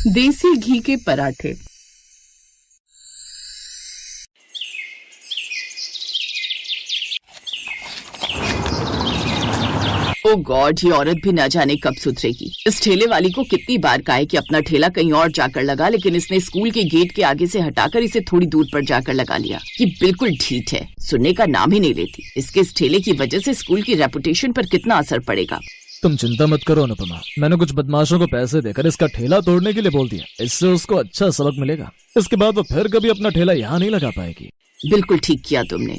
देसी घी के पराठे। ओ गॉड, ये औरत भी ना जाने कब सुधरेगी। इस ठेले वाली को कितनी बार कहा है कि अपना ठेला कहीं और जाकर लगा, लेकिन इसने स्कूल के गेट के आगे से हटाकर इसे थोड़ी दूर पर जाकर लगा लिया। ये बिल्कुल ढीठ है, सुनने का नाम ही नहीं लेती। इसके इस ठेले की वजह से स्कूल की रेपुटेशन पर कितना असर पड़ेगा। तुम चिंता मत करो अनुपमा, मैंने कुछ बदमाशों को पैसे देकर इसका ठेला तोड़ने के लिए बोल दिया। इससे उसको अच्छा सबक मिलेगा। इसके बाद वो फिर कभी अपना ठेला यहाँ नहीं लगा पाएगी। बिल्कुल ठीक किया तुमने।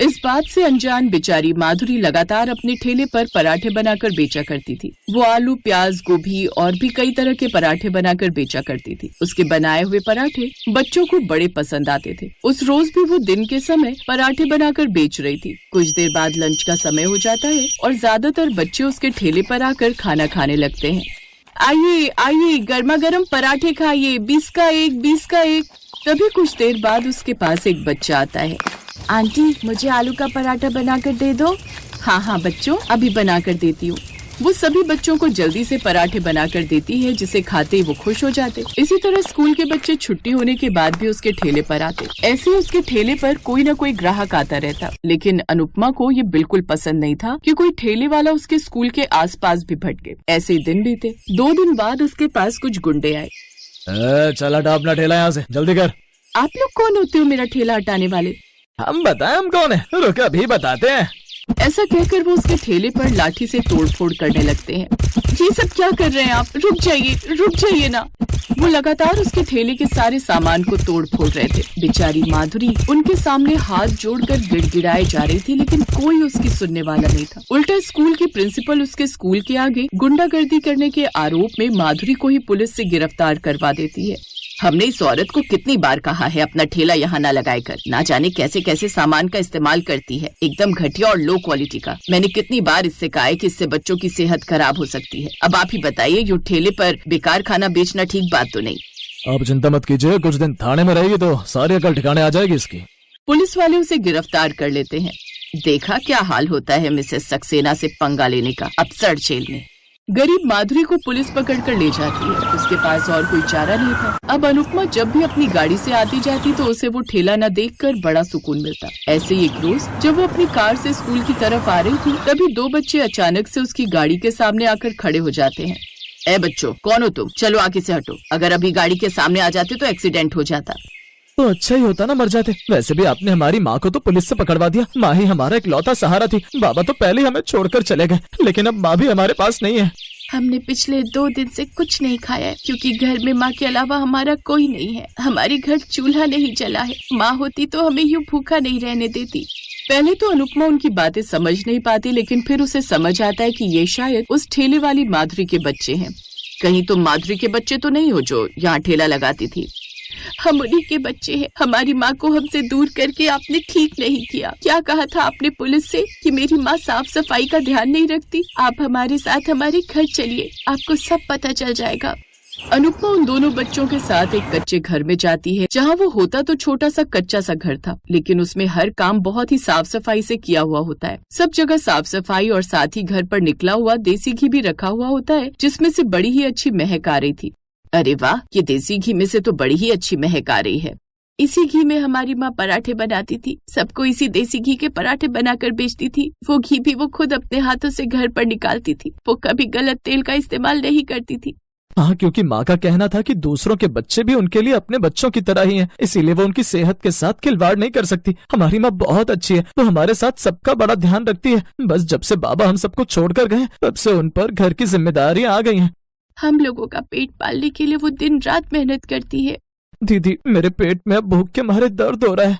इस बात से अनजान बेचारी माधुरी लगातार अपने ठेले पर पराठे बनाकर बेचा करती थी। वो आलू, प्याज, गोभी और भी कई तरह के पराठे बनाकर बेचा करती थी। उसके बनाए हुए पराठे बच्चों को बड़े पसंद आते थे। उस रोज भी वो दिन के समय पराठे बनाकर बेच रही थी। कुछ देर बाद लंच का समय हो जाता है और ज्यादातर बच्चे उसके ठेले पर आकर खाना खाने लगते हैं। आइए आइए, गर्मा गर्म पराठे खाइए, 20 का एक, 20 का एक। तभी कुछ देर बाद उसके पास एक बच्चा आता है। आंटी, मुझे आलू का पराठा बनाकर दे दो। हाँ हाँ बच्चों, अभी बनाकर देती हूँ। वो सभी बच्चों को जल्दी से पराठे बनाकर देती है, जिसे खाते ही वो खुश हो जाते। इसी तरह स्कूल के बच्चे छुट्टी होने के बाद भी उसके ठेले पर आते। ऐसे ही उसके ठेले पर कोई न कोई ग्राहक आता रहता। लेकिन अनुपमा को ये बिल्कुल पसंद नहीं था कि कोई ठेले वाला उसके स्कूल के आसपास भी भटके। ऐसे ही दिन बीते। 2 दिन बाद उसके पास कुछ गुंडे आए। चल हटा अपना ठेला यहाँ से, जल्दी कर। आप लोग कौन होते हो मेरा ठेला हटाने वाले? हम बताएं हम कौन है? रुक, अभी बताते हैं। ऐसा कहकर वो उसके ठेले पर लाठी से तोड़फोड़ करने लगते हैं। ये सब क्या कर रहे हैं आप? रुक जाइए ना। वो लगातार उसके ठेले के सारे सामान को तोड़ फोड़ रहे थे। बेचारी माधुरी उनके सामने हाथ जोड़कर गिड़गिड़ाए जा रही थी, लेकिन कोई उसकी सुनने वाला नहीं था। उल्टा स्कूल की प्रिंसिपल उसके स्कूल के आगे गुंडागर्दी करने के आरोप में माधुरी को ही पुलिस से गिरफ्तार करवा देती है। हमने इस औरत को कितनी बार कहा है अपना ठेला यहाँ ना लगाए कर। ना जाने कैसे कैसे सामान का इस्तेमाल करती है, एकदम घटिया और लो क्वालिटी का। मैंने कितनी बार इससे कहा है कि इससे बच्चों की सेहत खराब हो सकती है। अब आप ही बताइए, यूँ ठेले पर बेकार खाना बेचना ठीक बात तो नहीं। आप चिंता मत कीजिए, कुछ दिन थाने में रहेगी तो सारी अकल ठिकाने आ जाएगी इसकी। पुलिस वाले उसे गिरफ्तार कर लेते हैं। देखा क्या हाल होता है मिसेस सक्सेना से पंगा लेने का, अफसर जेल में। गरीब माधुरी को पुलिस पकड़कर ले जाती है। उसके पास और कोई चारा नहीं था। अब अनुपमा जब भी अपनी गाड़ी से आती जाती तो उसे वो ठेला न देखकर बड़ा सुकून मिलता। ऐसे ही एक रोज जब वो अपनी कार से स्कूल की तरफ आ रही थी, तभी 2 बच्चे अचानक से उसकी गाड़ी के सामने आकर खड़े हो जाते हैं। ए बच्चों, कौन हो तुम? चलो आगे से हटो। अगर अभी गाड़ी के सामने आ जाते तो एक्सीडेंट हो जाता। तो अच्छा ही होता ना मर जाते। वैसे भी आपने हमारी माँ को तो पुलिस से पकड़वा दिया। माँ ही हमारा इकलौता सहारा थी। बाबा तो पहले ही हमें छोड़कर चले गए, लेकिन अब माँ भी हमारे पास नहीं है। हमने पिछले 2 दिन से कुछ नहीं खाया है, क्योंकि घर में माँ के अलावा हमारा कोई नहीं है। हमारे घर चूल्हा नहीं जला है। माँ होती तो हमें यूँ भूखा नहीं रहने देती। पहले तो अनुपमा उनकी बातें समझ नहीं पाती, लेकिन फिर उसे समझ आता है कि ये शायद उस ठेले वाली माधुरी के बच्चे हैं। कहीं तुम माधुरी के बच्चे तो नहीं हो जो यहाँ ठेला लगाती थी? हम उन्हीं के बच्चे हैं। हमारी माँ को हमसे दूर करके आपने ठीक नहीं किया। क्या कहा था आपने पुलिस से कि मेरी माँ साफ सफाई का ध्यान नहीं रखती? आप हमारे साथ हमारे घर चलिए, आपको सब पता चल जाएगा। अनुपमा उन दोनों बच्चों के साथ एक कच्चे घर में जाती है। जहाँ वो होता तो छोटा सा कच्चा सा घर था, लेकिन उसमें हर काम बहुत ही साफ सफाई से किया हुआ होता है। सब जगह साफ सफाई और साथ ही घर पर निकला हुआ देसी घी भी रखा हुआ होता है, जिसमें से बड़ी ही अच्छी महक आ रही थी। अरे वाह, ये देसी घी में से तो बड़ी ही अच्छी महक आ रही है। इसी घी में हमारी माँ पराठे बनाती थी। सबको इसी देसी घी के पराठे बनाकर बेचती थी। वो घी भी वो खुद अपने हाथों से घर पर निकालती थी। वो कभी गलत तेल का इस्तेमाल नहीं करती थी। हाँ, क्योंकि माँ का कहना था कि दूसरों के बच्चे भी उनके लिए अपने बच्चों की तरह ही हैं, इसीलिए वो उनकी सेहत के साथ खिलवाड़ नहीं कर सकती। हमारी माँ बहुत अच्छी है, तो हमारे साथ सबका बड़ा ध्यान रखती है। बस जब से बाबा हम सबको छोड़कर गए, तब से उन पर घर की जिम्मेदारियां आ गई हैं। हम लोगों का पेट पालने के लिए वो दिन रात मेहनत करती है। दीदी, मेरे पेट में अब भूख के मारे दर्द हो रहा है।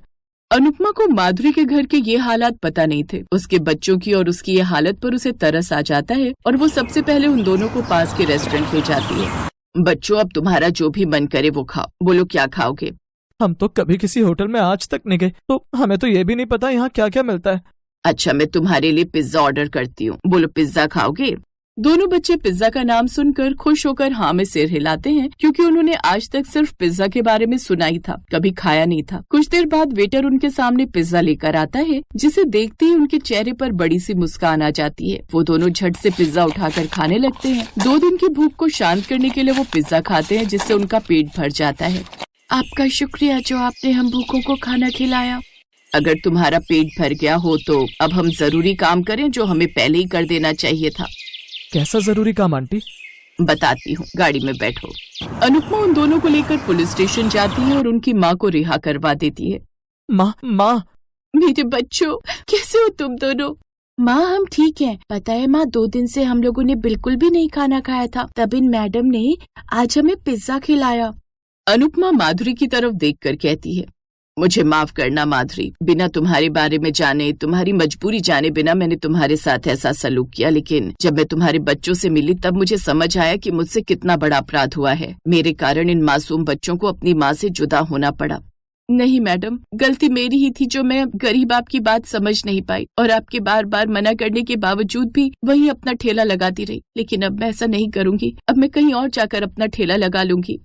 अनुपमा को माधुरी के घर के ये हालात पता नहीं थे। उसके बच्चों की और उसकी ये हालत पर उसे तरस आ जाता है और वो सबसे पहले उन दोनों को पास के रेस्टोरेंट ले जाती है। बच्चों, अब तुम्हारा जो भी मन करे वो खाओ। बोलो क्या खाओगे? हम तो कभी किसी होटल में आज तक नहीं गए, तो हमें तो ये भी नहीं पता यहाँ क्या क्या मिलता है। अच्छा, मैं तुम्हारे लिए पिज्जा ऑर्डर करती हूँ। बोलो पिज्जा खाओगे? दोनों बच्चे पिज्जा का नाम सुनकर खुश होकर हाँ में सिर हिलाते हैं, क्योंकि उन्होंने आज तक सिर्फ पिज्जा के बारे में सुना ही था, कभी खाया नहीं था। कुछ देर बाद वेटर उनके सामने पिज्जा लेकर आता है, जिसे देखते ही उनके चेहरे पर बड़ी सी मुस्कान आ जाती है। वो दोनों झट से पिज्जा उठाकर खाने लगते हैं। 2 दिन की भूख को शांत करने के लिए वो पिज्जा खाते हैं, जिससे उनका पेट भर जाता है। आपका शुक्रिया जो आपने हम भूखों को खाना खिलाया। अगर तुम्हारा पेट भर गया हो तो अब हम जरूरी काम करें जो हमें पहले ही कर देना चाहिए था। कैसा जरूरी काम आंटी? बताती हूँ, गाड़ी में बैठो। अनुपमा उन दोनों को लेकर पुलिस स्टेशन जाती है और उनकी माँ को रिहा करवा देती है। माँ मेरे बच्चों, कैसे हो तुम दोनों? माँ हम ठीक हैं। पता है माँ, 2 दिन से हम लोगों ने बिल्कुल भी नहीं खाना खाया था, तब इन मैडम ने आज हमें पिज्जा खिलाया। अनुपमा माधुरी की तरफ देखकर कहती है, मुझे माफ करना माधुरी, बिना तुम्हारे बारे में जाने, तुम्हारी मजबूरी जाने बिना मैंने तुम्हारे साथ ऐसा सलूक किया। लेकिन जब मैं तुम्हारे बच्चों से मिली तब मुझे समझ आया कि मुझसे कितना बड़ा अपराध हुआ है। मेरे कारण इन मासूम बच्चों को अपनी माँ से जुदा होना पड़ा। नहीं मैडम, गलती मेरी ही थी जो मैं गरीब आपकी बात समझ नहीं पाई और आपके बार बार मना करने के बावजूद भी वही अपना ठेला लगाती रही। लेकिन अब मैं ऐसा नहीं करूंगी, अब मैं कहीं और जाकर अपना ठेला लगा लूंगी।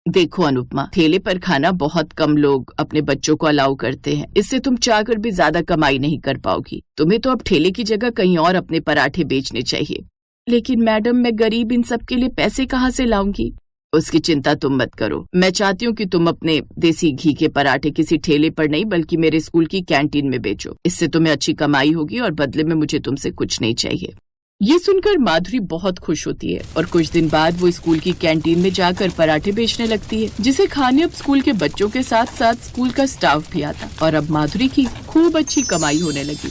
देखो अनुपमा, ठेले पर खाना बहुत कम लोग अपने बच्चों को अलाउ करते हैं। इससे तुम चाहकर भी ज्यादा कमाई नहीं कर पाओगी। तुम्हें तो अब ठेले की जगह कहीं और अपने पराठे बेचने चाहिए। लेकिन मैडम, मैं गरीब इन सब के लिए पैसे कहाँ से लाऊंगी? उसकी चिंता तुम मत करो। मैं चाहती हूँ कि तुम अपने देसी घी के पराठे किसी ठेले पर नहीं बल्कि मेरे स्कूल की कैंटीन में बेचो। इससे तुम्हें अच्छी कमाई होगी और बदले में मुझे तुमसे कुछ नहीं चाहिए। ये सुनकर माधुरी बहुत खुश होती है और कुछ दिन बाद वो स्कूल की कैंटीन में जाकर पराठे बेचने लगती है, जिसे खाने अब स्कूल के बच्चों के साथ साथ स्कूल का स्टाफ भी आता और अब माधुरी की खूब अच्छी कमाई होने लगी।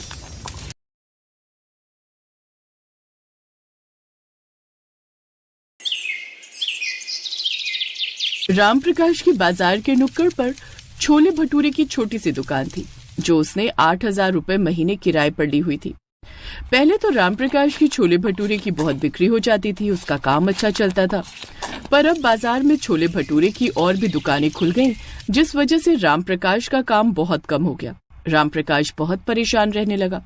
रामप्रकाश की बाजार के नुक्कड़ पर छोले भटूरे की छोटी सी दुकान थी, जो उसने 8,000 रुपए महीने किराए पर ली हुई थी। पहले तो रामप्रकाश की छोले भटूरे की बहुत बिक्री हो जाती थी, उसका काम अच्छा चलता था। पर अब बाजार में छोले भटूरे की और भी दुकानें खुल गईं, जिस वजह से रामप्रकाश का काम बहुत कम हो गया। रामप्रकाश बहुत परेशान रहने लगा।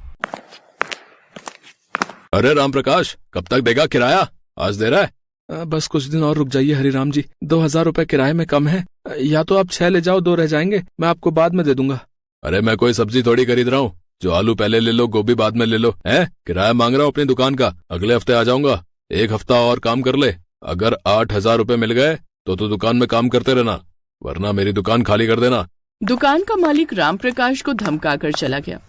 अरे रामप्रकाश, कब तक देगा किराया? आज दे रहा है? बस कुछ दिन और रुक जाइए हरिराम जी, 2,000 रुपए किराए में कम है। या तो आप 6 ले जाओ, 2 रह जाएंगे, मैं आपको बाद में दे दूंगा। अरे मैं कोई सब्जी थोड़ी खरीद रहा हूँ जो आलू पहले ले लो गोभी बाद में ले लो। है किराया मांग रहा हूँ अपनी दुकान का। अगले हफ्ते आ जाऊंगा, 1 हफ्ता और काम कर ले। अगर 8,000 रुपए मिल गए तो दुकान में काम करते रहना, वरना मेरी दुकान खाली कर देना। दुकान का मालिक रामप्रकाश को धमका कर चला गया।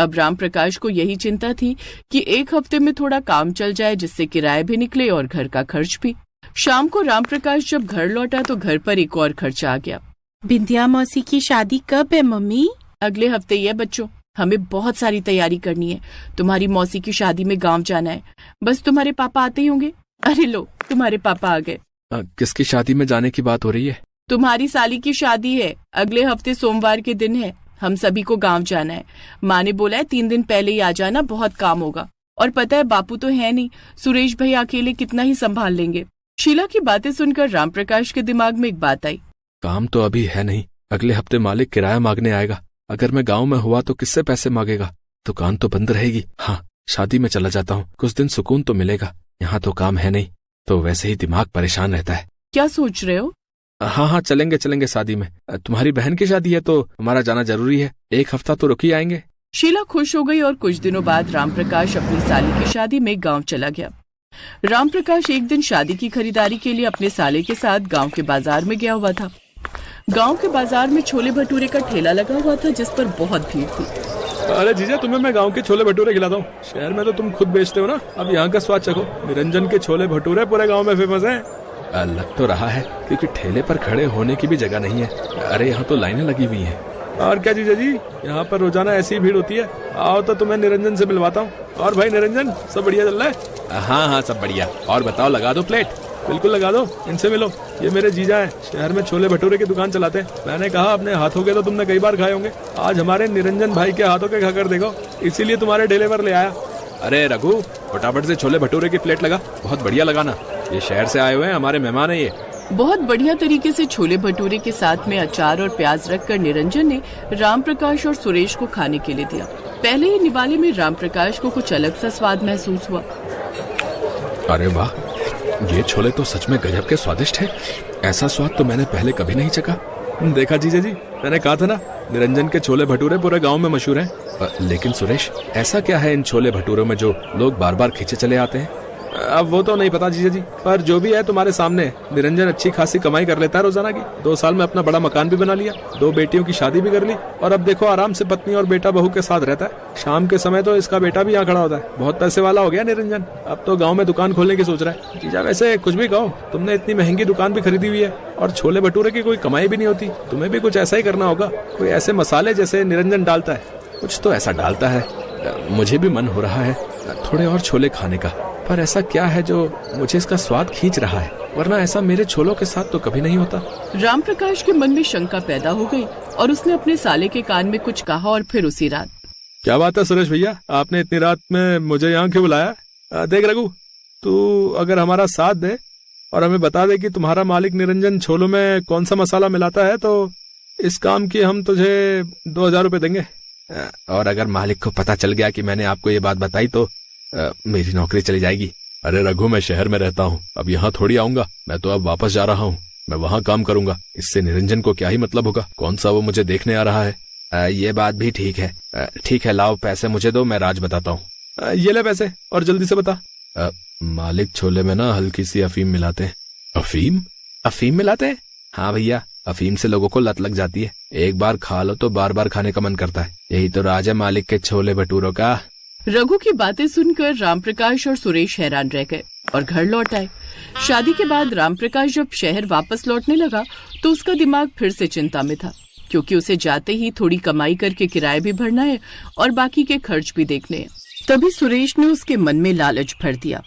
अब रामप्रकाश को यही चिंता थी कि 1 हफ्ते में थोड़ा काम चल जाए, जिससे किराया भी निकले और घर का खर्च भी। शाम को रामप्रकाश जब घर लौटा तो घर पर एक और खर्चा आ गया। बिंदिया मौसी की शादी कब है मम्मी? अगले हफ्ते ही है बच्चों, हमें बहुत सारी तैयारी करनी है। तुम्हारी मौसी की शादी में गांव जाना है, बस तुम्हारे पापा आते ही होंगे। अरे लो, तुम्हारे पापा आ गए। किसकी शादी में जाने की बात हो रही है? तुम्हारी साली की शादी है, अगले हफ्ते सोमवार के दिन है। हम सभी को गांव जाना है। माँ ने बोला है 3 दिन पहले ही आ जाना, बहुत काम होगा। और पता है बापू तो है नहीं, सुरेश भाई अकेले कितना ही संभाल लेंगे। शीला की बातें सुनकर रामप्रकाश के दिमाग में एक बात आई। काम तो अभी है नहीं, अगले हफ्ते मालिक किराया मांगने आएगा। अगर मैं गांव में हुआ तो किससे पैसे मांगेगा? दुकान तो बंद रहेगी। हाँ, शादी में चला जाता हूँ, कुछ दिन सुकून तो मिलेगा। यहाँ तो काम है नहीं, तो वैसे ही दिमाग परेशान रहता है। क्या सोच रहे हो? हाँ, चलेंगे शादी में। तुम्हारी बहन की शादी है तो हमारा जाना जरूरी है। 1 हफ्ता तो रुक ही आएंगे। शीला खुश हो गई और कुछ दिनों बाद रामप्रकाश अपनी साली की शादी में गांव चला गया। रामप्रकाश एक दिन शादी की खरीदारी के लिए अपने साले के साथ गांव के बाजार में गया हुआ था। गांव के बाजार में छोले भटूरे का ठेला लगा हुआ था, जिस पर बहुत भीड़ थी। अरे जीजा, तुम्हें मैं गांव के छोले भटूरे खिलाता हूँ। शहर में तो तुम खुद बेचते हो ना, अब यहाँ का स्वाद चखो। निरंजन के छोले भटूरे पूरे गाँव में फेमस है। लग तो रहा है, क्योंकि ठेले पर खड़े होने की भी जगह नहीं है। अरे यहाँ तो लाइनें लगी हुई हैं। और क्या जीजा जी, यहाँ पर रोजाना ऐसी भीड़ होती है। आओ तो तुम्हें निरंजन से मिलवाता हूँ। और भाई निरंजन, सब बढ़िया चल रहा है? हाँ, सब बढ़िया। और बताओ, लगा दो प्लेट? बिल्कुल लगा दो, इनसे मिलो। ये मेरे जीजा हैं, शहर में छोले भटूरे की दुकान चलाते हैं। मैंने कहा अपने हाथों के तो तुमने कई बार खाए होंगे, आज हमारे निरंजन भाई के हाथों के खाकर देखो, इसीलिए तुम्हारे ठेले पर ले आया। अरे रघु, फटाफट से छोले भटूरे की प्लेट लगा, बहुत बढ़िया लगाना। ये शहर से आए हुए हैं, हमारे मेहमान है ये। बहुत बढ़िया तरीके से छोले भटूरे के साथ में अचार और प्याज रखकर निरंजन ने रामप्रकाश और सुरेश को खाने के लिए दिया। पहले ही निवाले में रामप्रकाश को कुछ अलग सा स्वाद महसूस हुआ। अरे वाह, ये छोले तो सच में गजब के स्वादिष्ट है। ऐसा स्वाद तो मैंने पहले कभी नहीं चखा। देखा जीजा जी, मैंने कहा था ना, निरंजन के छोले भटूरे पूरे गांव में मशहूर हैं। लेकिन सुरेश, ऐसा क्या है इन छोले भटूरों में जो लोग बार बार खींचे चले आते हैं? अब वो तो नहीं पता जीजा जी, पर जो भी है तुम्हारे सामने, निरंजन अच्छी खासी कमाई कर लेता है रोजाना की। 2 साल में अपना बड़ा मकान भी बना लिया, 2 बेटियों की शादी भी कर ली, और अब देखो आराम से पत्नी और बेटा बहू के साथ रहता है। शाम के समय तो इसका बेटा भी यहाँ खड़ा होता है। बहुत पैसे वाला हो गया निरंजन, अब तो गाँव में दुकान खोलने की सोच रहा है। जीजा वैसे कुछ भी कहो, तुमने इतनी महंगी दुकान भी खरीदी हुई है और छोले भटूरे की कोई कमाई भी नहीं होती। तुम्हें भी कुछ ऐसा ही करना होगा, कोई ऐसे मसाले जैसे निरंजन डालता है, कुछ तो ऐसा डालता है। मुझे भी मन हो रहा है थोड़े और छोले खाने का, पर ऐसा क्या है जो मुझे इसका स्वाद खींच रहा है, वरना ऐसा मेरे छोलों के साथ तो कभी नहीं होता। रामप्रकाश के मन में शंका पैदा हो गई और उसने अपने साले के कान में कुछ कहा और फिर उसी रात। क्या बात है सुरेश भैया, आपने इतनी रात में मुझे यहाँ क्यों बुलाया? देख रघु, तू अगर हमारा साथ दे और हमें बता दे कि तुम्हारा मालिक निरंजन छोलों में कौन सा मसाला मिलाता है, तो इस काम की हम तुझे 2000 रुपए देंगे। और अगर मालिक को पता चल गया कि मैंने आपको ये बात बताई तो मेरी नौकरी चली जाएगी। अरे रघु, मैं शहर में रहता हूँ, अब यहाँ थोड़ी आऊंगा। मैं तो अब वापस जा रहा हूँ, मैं वहाँ काम करूंगा। इससे निरंजन को क्या ही मतलब होगा, कौन सा वो मुझे देखने आ रहा है। ये बात भी ठीक है। ठीक है, लाओ पैसे मुझे दो, मैं राज बताता हूँ। ये ले पैसे और जल्दी से बता। मालिक छोले में ना हल्की सी अफीम मिलाते हैं। अफीम? अफीम मिलाते हैं? हाँ भैया, अफीम से लोगों को लत लग जाती है। एक बार खा लो तो बार बार खाने का मन करता है। यही तो राज है मालिक के छोले भटूरों का। रघु की बातें सुनकर रामप्रकाश और सुरेश हैरान रह गए और घर लौट आए। शादी के बाद रामप्रकाश जब शहर वापस लौटने लगा तो उसका दिमाग फिर से चिंता में था, क्योंकि उसे जाते ही थोड़ी कमाई करके किराया भी भरना है और बाकी के खर्च भी देखने हैं। तभी सुरेश ने उसके मन में लालच भर दिया।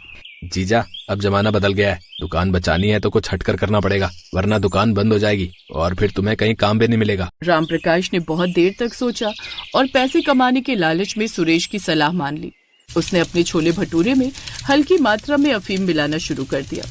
जीजा, अब जमाना बदल गया है, दुकान बचानी है तो कुछ हटकर करना पड़ेगा, वरना दुकान बंद हो जाएगी और फिर तुम्हें कहीं काम भी नहीं मिलेगा। रामप्रकाश ने बहुत देर तक सोचा और पैसे कमाने के लालच में सुरेश की सलाह मान ली। उसने अपने छोले भटूरे में हल्की मात्रा में अफीम मिलाना शुरू कर दिया।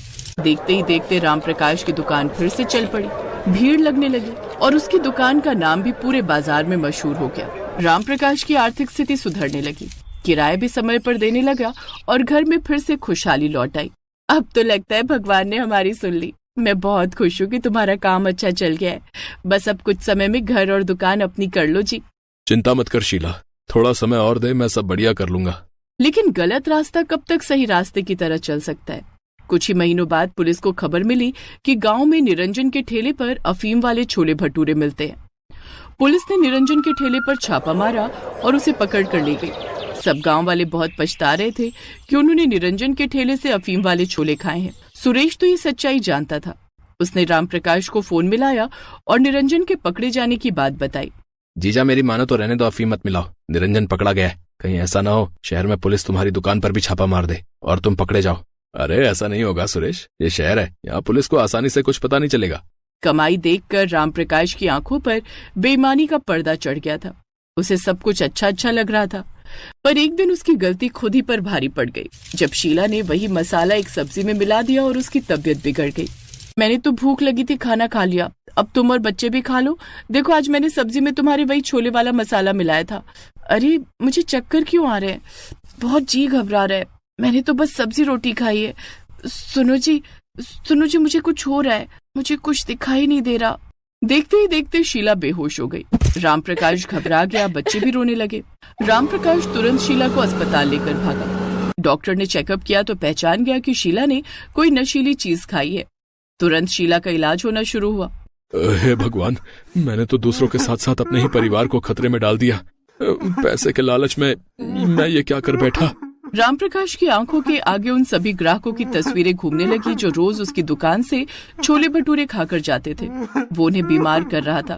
देखते ही देखते रामप्रकाश की दुकान फिर से चल पड़ी, भीड़ लगने लगी और उसकी दुकान का नाम भी पूरे बाजार में मशहूर हो गया। रामप्रकाश की आर्थिक स्थिति सुधरने लगी, किराया भी समय पर देने लगा और घर में फिर से खुशहाली लौट आई। अब तो लगता है भगवान ने हमारी सुन ली। मैं बहुत खुश हूँ कि तुम्हारा काम अच्छा चल गया है। बस अब कुछ समय में घर और दुकान अपनी कर लो जी। चिंता मत कर शीला, थोड़ा समय और दे, मैं सब बढ़िया कर लूंगा। लेकिन गलत रास्ता कब तक सही रास्ते की तरह चल सकता है? कुछ ही महीनों बाद पुलिस को खबर मिली कि गांव में निरंजन के ठेले पर अफीम वाले छोले भटूरे मिलते हैं। पुलिस ने निरंजन के ठेले पर छापा मारा और उसे पकड़ कर ले गई। सब गांव वाले बहुत पछता रहे थे कि उन्होंने निरंजन के ठेले से अफीम वाले छोले खाए हैं। सुरेश तो ये सच्चाई जानता था। उसने रामप्रकाश को फोन मिलाया और निरंजन के पकड़े जाने की बात बताई। जीजा, मेरी मानो तो रहने दो, अफीम मत मिलाओ। निरंजन पकड़ा गया है, कहीं ऐसा ना हो शहर में पुलिस तुम्हारी दुकान पर भी छापा मार दे और तुम पकड़े जाओ। अरे ऐसा नहीं होगा सुरेश, ये शहर है, यहाँ पुलिस को आसानी से कुछ पता नहीं चलेगा। कमाई देखकर रामप्रकाश की आंखों पर बेईमानी का पर्दा चढ़ गया था। उसे सब कुछ अच्छा अच्छा लग रहा था, पर एक दिन उसकी गलती खुद ही पर भारी पड़ गई, जब शीला ने वही मसाला एक सब्जी में मिला दिया और उसकी तबीयत बिगड़ गई। मैंने तो भूख लगी थी, खाना खा लिया, अब तुम और बच्चे भी खा लो। देखो आज मैंने सब्जी में तुम्हारे वही छोले वाला मसाला मिलाया था। अरे मुझे चक्कर क्यों आ रहे हैं, बहुत जी घबरा रहा है। मैंने तो बस सब्जी रोटी खाई है। सुनो जी, मुझे कुछ हो रहा है, मुझे कुछ दिखाई नहीं दे रहा। देखते ही देखते शीला बेहोश हो गई। रामप्रकाश घबरा गया, बच्चे भी रोने लगे। रामप्रकाश तुरंत शीला को अस्पताल लेकर भागा। डॉक्टर ने चेकअप किया तो पहचान गया कि शीला ने कोई नशीली चीज खाई है। तुरंत शीला का इलाज होना शुरू हुआ। हे भगवान, मैंने तो दूसरों के साथ साथ अपने ही परिवार को खतरे में डाल दिया। पैसे के लालच में मैं ये क्या कर बैठा। रामप्रकाश की आंखों के आगे उन सभी ग्राहकों की तस्वीरें घूमने लगी जो रोज उसकी दुकान से छोले भटूरे खाकर जाते थे। वो उन्हें बीमार कर रहा था।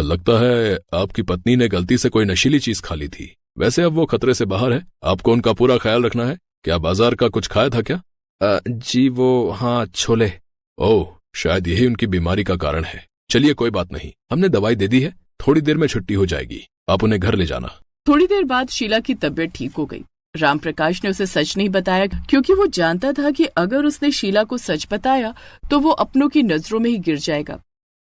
लगता है आपकी पत्नी ने गलती से कोई नशीली चीज खा ली थी। वैसे अब वो खतरे से बाहर है, आपको उनका पूरा ख्याल रखना है। क्या बाजार का कुछ खाया था क्या? जी वो, हाँ छोले। ओह, शायद यही उनकी बीमारी का कारण है। चलिए कोई बात नहीं, हमने दवाई दे दी है, थोड़ी देर में छुट्टी हो जाएगी, आप उन्हें घर ले जाना। थोड़ी देर बाद शीला की तबीयत ठीक हो गई। रामप्रकाश ने उसे सच नहीं बताया, क्योंकि वो जानता था कि अगर उसने शीला को सच बताया तो वो अपनों की नजरों में ही गिर जाएगा।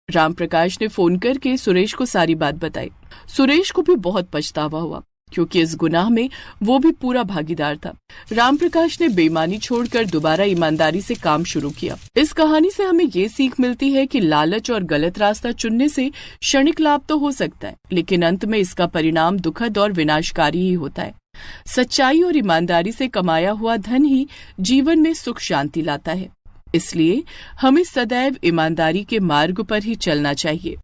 रामप्रकाश ने फोन करके सुरेश को सारी बात बताई। सुरेश को भी बहुत पछतावा हुआ। क्योंकि इस गुनाह में वो भी पूरा भागीदार था। रामप्रकाश ने बेईमानी छोड़कर दोबारा ईमानदारी से काम शुरू किया। इस कहानी से हमें ये सीख मिलती है कि लालच और गलत रास्ता चुनने से क्षणिक लाभ तो हो सकता है, लेकिन अंत में इसका परिणाम दुखद और विनाशकारी ही होता है। सच्चाई और ईमानदारी से कमाया हुआ धन ही जीवन में सुख शांति लाता है। इसलिए हमें सदैव ईमानदारी के मार्ग पर ही चलना चाहिए।